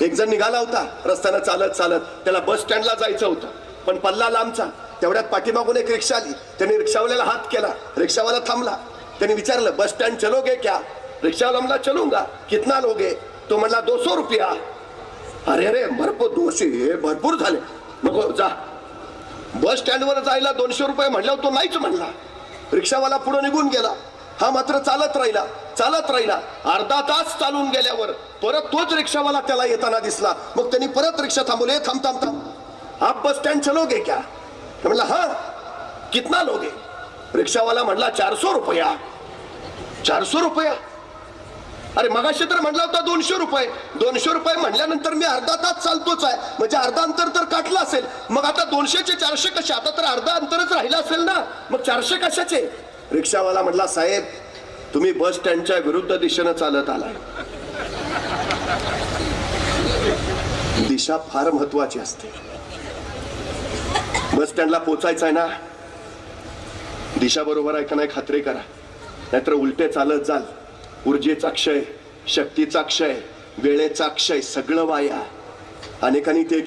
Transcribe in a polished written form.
एक जण निघाला होता रस्त्यानं चालत चालत, त्याला बस स्टँडला जायचं होतं पण पल्ला लांबचा. तेवढ्यात पाठीमागून एक रिक्षा आली. त्यांनी रिक्षावाल्याला हात केला. रिक्षावाला थांबला. त्यांनी विचारलं, बस स्टँड चलोगे क्या? रिक्षावाला म्हणला, चलूंगा. कितना लोगे? तो म्हणला, 200 रुपया. अरे अरे भरपूर 200 भरपूर झाले, नको जा. बस स्टँडवर जायला 200 रुपये म्हणल्यावर तो नाहीच म्हणला. रिक्षावाला पुढे निघून गेला. हा मात्र चालत राहिला. अर्धा तास चालून गेल्यावर परत तोच रिक्षावाला त्याला येताना दिसला. मग त्यांनी परत रिक्षा थांबवली. थांब थांब थांब, आप बस स्टँड चलोगे क्या? म्हणला, हा. कितना लोगे? रिक्षावाला म्हणला, 400 रुपया. 400 रुपया? अरे मगाशी तर म्हणला होता 200 रुपये. 200 रुपये म्हणल्यानंतर मी अर्धा तास चालतोच आहे, म्हणजे अर्धा अंतर तर काटलं असेल. मग आता 200 चे 400 कसे? आता तर अर्धा अंतरच राहिलं असेल ना, मग 400 कशाचे? रिक्षावाला म्हणला, साहेब तुम्ही बस स्टँडच्या विरुद्ध दिशेनं चालत आलाय. दिशा फार महत्वाची असते. बस स्टँडला पोचायचं आहे ना, दिशा बरोबर आहे का नाही खात्री करा, नाहीतर उलटे चालत जाल. ऊर्जेचा क्षय, शक्तीचा क्षय, वेळेचा क्षय, सगळं वाया. अनेकांनी ते